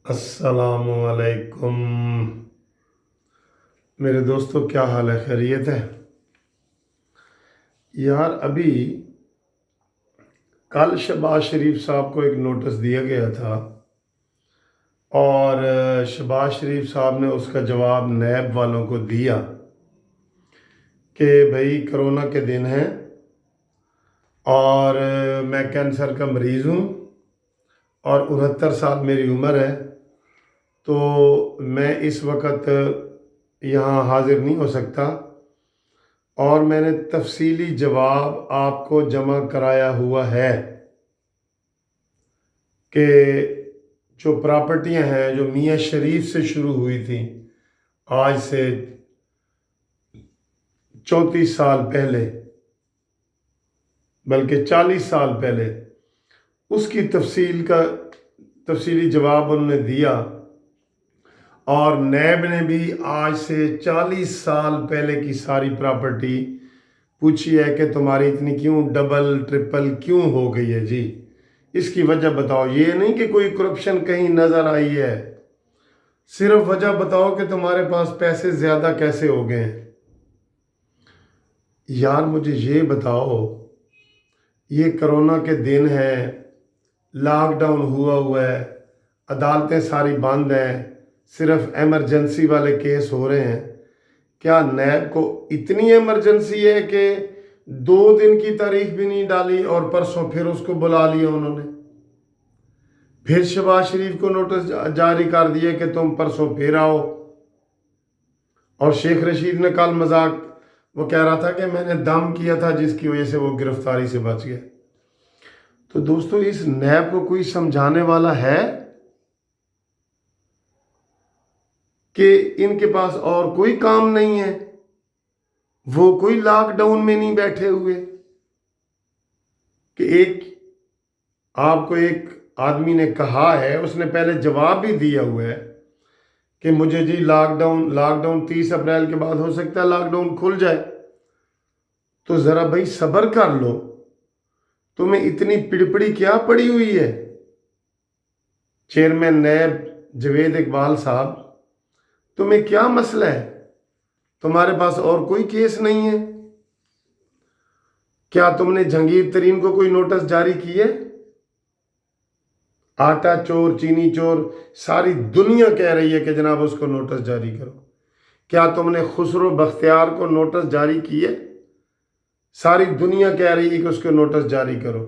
السلام علیکم میرے دوستو، کیا حال ہے؟ خیریت ہے؟ یار ابھی کل شہباز شریف صاحب کو ایک نوٹس دیا گیا تھا اور شہباز شریف صاحب نے اس کا جواب نیب والوں کو دیا کہ بھائی کرونا کے دن ہیں اور میں کینسر کا مریض ہوں اور 69 سال میری عمر ہے، تو میں اس وقت یہاں حاضر نہیں ہو سکتا، اور میں نے تفصیلی جواب آپ کو جمع کرایا ہوا ہے کہ جو پراپرٹیاں ہیں جو میاں شریف سے شروع ہوئی تھیں آج سے 34 سال پہلے، بلکہ 40 سال پہلے، اس کی تفصیلی جواب انہوں نے دیا، اور نیب نے بھی آج سے 40 سال پہلے کی ساری پراپرٹی پوچھی ہے کہ تمہاری اتنی کیوں ڈبل ٹرپل کیوں ہو گئی ہے جی، اس کی وجہ بتاؤ۔ یہ نہیں کہ کوئی کرپشن کہیں نظر آئی ہے، صرف وجہ بتاؤ کہ تمہارے پاس پیسے زیادہ کیسے ہو گئے ہیں۔ یار مجھے یہ بتاؤ، یہ کرونا کے دن ہے، لاک ڈاؤن ہوا ہے، عدالتیں ساری بند ہیں، صرف ایمرجنسی والے کیس ہو رہے ہیں، کیا نیب کو اتنی ایمرجنسی ہے کہ 2 دن کی تاریخ بھی نہیں ڈالی اور پرسوں پھر اس کو بلا لیا انہوں نے؟ پھر شہباز شریف کو نوٹس جاری کر دیا کہ تم پرسوں پھر آؤ، اور شیخ رشید نے کل مذاق، وہ کہہ رہا تھا کہ میں نے دم کیا تھا جس کی وجہ سے وہ گرفتاری سے بچ گئے۔ تو دوستو، اس نیب کو کوئی سمجھانے والا ہے کہ ان کے پاس اور کوئی کام نہیں ہے؟ وہ کوئی لاک ڈاؤن میں نہیں بیٹھے ہوئے کہ آپ کو ایک آدمی نے کہا ہے، اس نے پہلے جواب بھی دیا ہوا ہے کہ مجھے جی لاک ڈاؤن 30 اپریل کے بعد ہو سکتا ہے لاک ڈاؤن کھل جائے، تو ذرا بھائی صبر کر لو، تمہیں اتنی پڑپڑی کیا پڑی ہوئی ہے؟ چیئرمین نیب جوید اقبال صاحب، تمہیں کیا مسئلہ ہے؟ تمہارے پاس اور کوئی کیس نہیں ہے؟ کیا تم نے جہانگیر ترین کو کوئی نوٹس جاری کیے؟ آٹا چور، چینی چور، ساری دنیا کہہ رہی ہے کہ جناب اس کو نوٹس جاری کرو۔ کیا تم نے خسرو بختیار کو نوٹس جاری کیے؟ ساری دنیا کہہ رہی ہے کہ اس کو نوٹس جاری کرو۔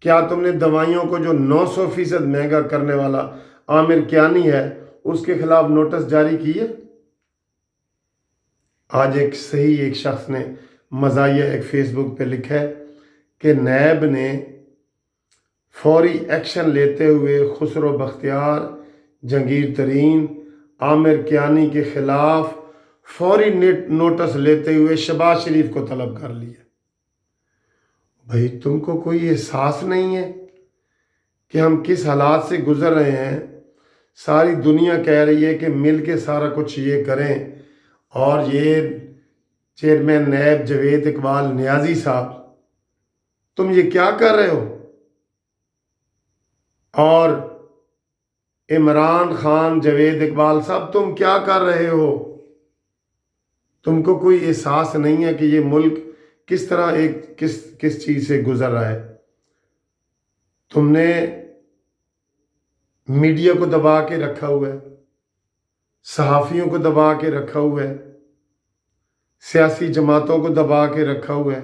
کیا تم نے دوائیوں کو جو 900% مہنگا کرنے والا عامر کیانی ہے، اس کے خلاف نوٹس جاری کیے؟ آج ایک شخص نے مزاحیہ ایک فیس بک پہ لکھا ہے کہ نیب نے فوری ایکشن لیتے ہوئے خسرو بختیار، جہانگیر ترین، عامر کیانی کے خلاف فوری نوٹس لیتے ہوئے شہباز شریف کو طلب کر لیا۔ بھائی تم کو کوئی احساس نہیں ہے کہ ہم کس حالات سے گزر رہے ہیں؟ ساری دنیا کہہ رہی ہے کہ مل کے سارا کچھ یہ کریں، اور یہ چیئرمین نیب جوید اقبال نیازی صاحب، تم یہ کیا کر رہے ہو؟ اور عمران خان، جوید اقبال صاحب، تم کیا کر رہے ہو؟ تم کو کوئی احساس نہیں ہے کہ یہ ملک کس طرح کس چیز سے گزر رہا ہے؟ تم نے میڈیا کو دبا کے رکھا ہوا ہے، صحافیوں کو دبا کے رکھا ہوا ہے، سیاسی جماعتوں کو دبا کے رکھا ہوا ہے،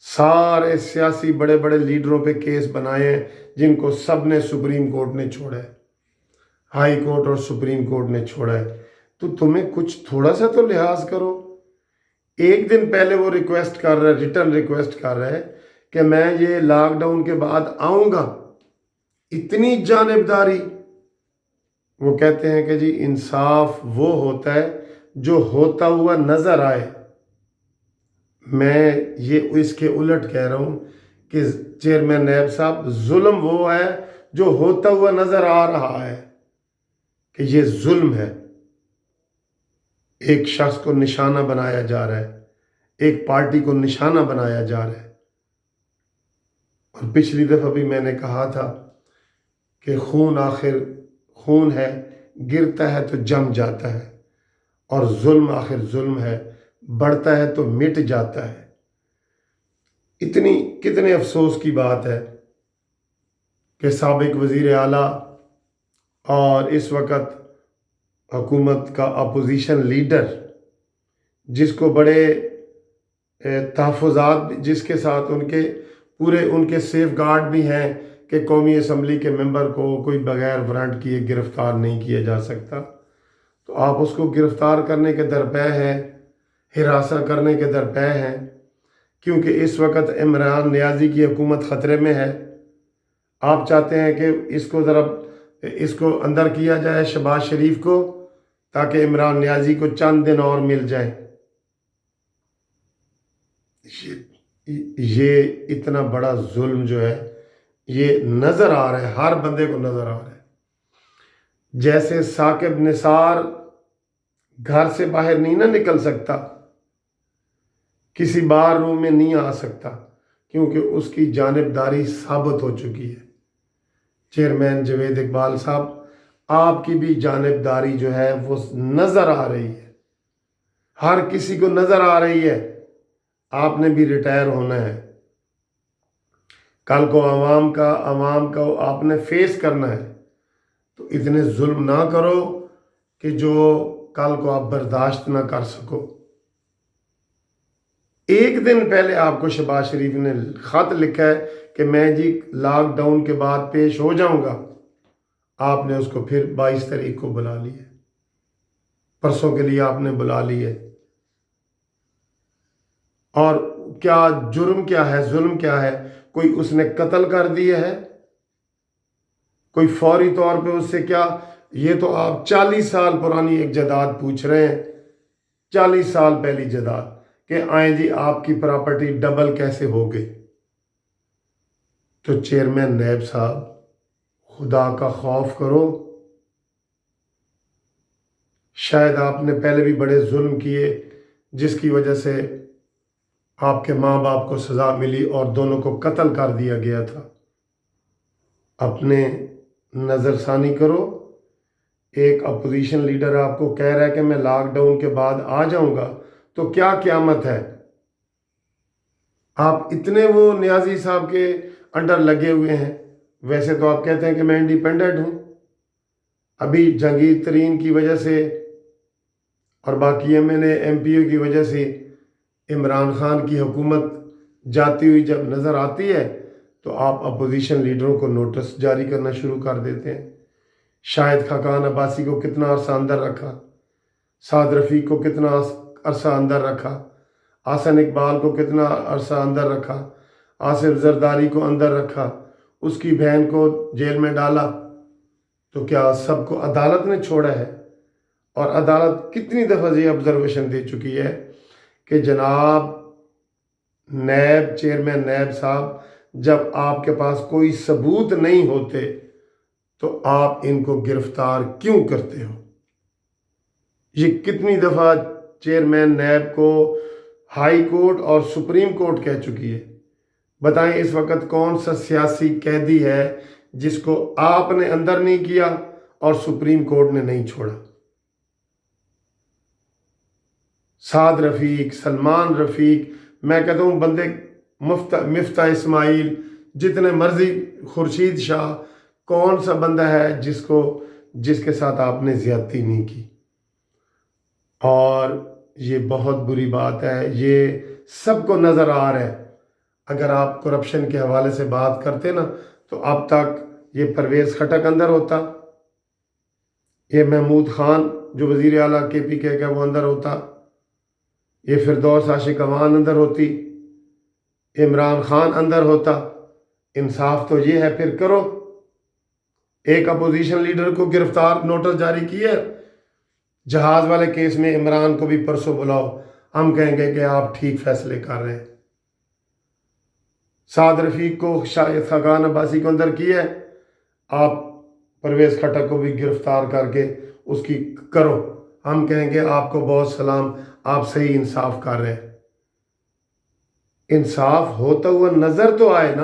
سارے سیاسی بڑے بڑے لیڈروں پہ کیس بنائے ہیں جن کو سب نے سپریم کورٹ نے چھوڑا ہے، ہائی کورٹ اور سپریم کورٹ نے چھوڑا ہے۔ تو تمہیں کچھ تھوڑا سا تو لحاظ کرو۔ ایک دن پہلے وہ ریکویسٹ کر رہا ہے، ریٹرن ریکویسٹ کر رہا ہے کہ میں یہ لاک ڈاؤن کے بعد آؤں گا۔ اتنی جانبداری! وہ کہتے ہیں کہ جی انصاف وہ ہوتا ہے جو ہوتا ہوا نظر آئے۔ میں یہ اس کے الٹ کہہ رہا ہوں کہ چیئرمین نیب صاحب، ظلم وہ ہے جو ہوتا ہوا نظر آ رہا ہے کہ یہ ظلم ہے، ایک شخص کو نشانہ بنایا جا رہا ہے، ایک پارٹی کو نشانہ بنایا جا رہا ہے۔ اور پچھلی دفعہ بھی میں نے کہا تھا کہ خون آخر خون ہے، گرتا ہے تو جم جاتا ہے، اور ظلم آخر ظلم ہے، بڑھتا ہے تو مٹ جاتا ہے۔ کتنے افسوس کی بات ہے کہ سابق وزیر اعلیٰ اور اس وقت حکومت کا اپوزیشن لیڈر، جس کو بڑے تحفظات جس کے ساتھ ان کے سیف گارڈ بھی ہیں کہ قومی اسمبلی کے ممبر کو کوئی بغیر وارنٹ کیے گرفتار نہیں کیا جا سکتا، تو آپ اس کو گرفتار کرنے کے درپے ہیں، ہراساں کرنے کے درپے ہیں، کیونکہ اس وقت عمران نیازی کی حکومت خطرے میں ہے۔ آپ چاہتے ہیں کہ اس کو اندر کیا جائے، شہباز شریف کو، تاکہ عمران نیازی کو چند دن اور مل جائیں۔ یہ اتنا بڑا ظلم جو ہے یہ نظر آ رہا ہے، ہر بندے کو نظر آ رہا ہے۔ جیسے ثاقب نثار گھر سے باہر نہیں نہ نکل سکتا، کسی بار روم میں نہیں آ سکتا، کیونکہ اس کی جانبداری ثابت ہو چکی ہے۔ چیئرمین جاوید اقبال صاحب، آپ کی بھی جانبداری جو ہے وہ نظر آ رہی ہے، ہر کسی کو نظر آ رہی ہے۔ آپ نے بھی ریٹائر ہونا ہے، کل کو عوام کا آپ نے فیس کرنا ہے، تو اتنے ظلم نہ کرو کہ جو کل کو آپ برداشت نہ کر سکو۔ ایک دن پہلے آپ کو شہباز شریف نے خط لکھا ہے کہ میں جی لاک ڈاؤن کے بعد پیش ہو جاؤں گا، آپ نے اس کو پھر 22 تاریخ کو بلا لی ہے، پرسوں کے لیے آپ نے بلا لی ہے۔ اور کیا جرم کیا ہے، ظلم کیا ہے؟ کوئی اس نے قتل کر دیا ہے؟ کوئی فوری طور پہ اس سے کیا؟ یہ تو آپ 40 سال پرانی ایک جائیداد پوچھ رہے ہیں، 40 سال پہلی جائیداد، کہ آئیں جی آپ کی پراپرٹی ڈبل کیسے ہو گئی؟ تو چیئرمین نیب صاحب، خدا کا خوف کرو۔ شاید آپ نے پہلے بھی بڑے ظلم کیے جس کی وجہ سے آپ کے ماں باپ کو سزا ملی اور دونوں کو قتل کر دیا گیا تھا۔ اپنے نظر ثانی کرو۔ ایک اپوزیشن لیڈر آپ کو کہہ رہا ہے کہ میں لاک ڈاؤن کے بعد آ جاؤں گا، تو کیا قیامت ہے؟ آپ اتنے وہ نیازی صاحب کے انڈر لگے ہوئے ہیں۔ ویسے تو آپ کہتے ہیں کہ میں انڈیپینڈنٹ ہوں، ابھی جہانگیر ترین کی وجہ سے اور باقی ایم پی او کی وجہ سے عمران خان کی حکومت جاتی ہوئی جب نظر آتی ہے تو آپ اپوزیشن لیڈروں کو نوٹس جاری کرنا شروع کر دیتے ہیں۔ شاہد خاقان عباسی کو کتنا عرصہ اندر رکھا، سعد رفیق کو کتنا عرصہ اندر رکھا، احسن اقبال کو کتنا عرصہ اندر رکھا، آصف زرداری کو اندر رکھا، اس کی بہن کو جیل میں ڈالا، تو کیا سب کو عدالت نے چھوڑا ہے؟ اور عدالت کتنی دفعہ یہ آبزرویشن دے چکی ہے کہ جناب نیب چیئرمین نیب صاحب، جب آپ کے پاس کوئی ثبوت نہیں ہوتے تو آپ ان کو گرفتار کیوں کرتے ہو؟ یہ کتنی دفعہ چیئرمین نیب کو ہائی کورٹ اور سپریم کورٹ کہہ چکی ہے۔ بتائیں اس وقت کون سا سیاسی قیدی ہے جس کو آپ نے اندر نہیں کیا اور سپریم کورٹ نے نہیں چھوڑا؟ سعد رفیق، سلمان رفیق، میں کہتا ہوں بندے، مفتاح اسماعیل، جتنے مرضی، خورشید شاہ، کون سا بندہ ہے جس کے ساتھ آپ نے زیادتی نہیں کی؟ اور یہ بہت بری بات ہے، یہ سب کو نظر آ رہا ہے۔ اگر آپ کرپشن کے حوالے سے بات کرتے نا تو اب تک یہ پرویز خٹک اندر ہوتا، یہ محمود خان جو وزیر اعلیٰ کے پی کے وہ اندر ہوتا، یہ فردوس عاشق اوان اندر ہوتی، عمران خان اندر ہوتا۔ انصاف تو یہ ہے، پھر کرو۔ ایک اپوزیشن لیڈر کو گرفتار نوٹس جاری کیا، جہاز والے کیس میں عمران کو بھی پرسوں بلاؤ، ہم کہیں گے کہ آپ ٹھیک فیصلے کر رہے ہیں۔ سعد رفیق کو، شاہد خاقان عباسی کو اندر کیا ہے، آپ پرویز خٹک کو بھی گرفتار کر کے اس کی کرو، ہم کہیں گے آپ کو بہت سلام، آپ صحیح انصاف کر رہے ہیں۔ انصاف ہوتا ہوا نظر تو آئے نا۔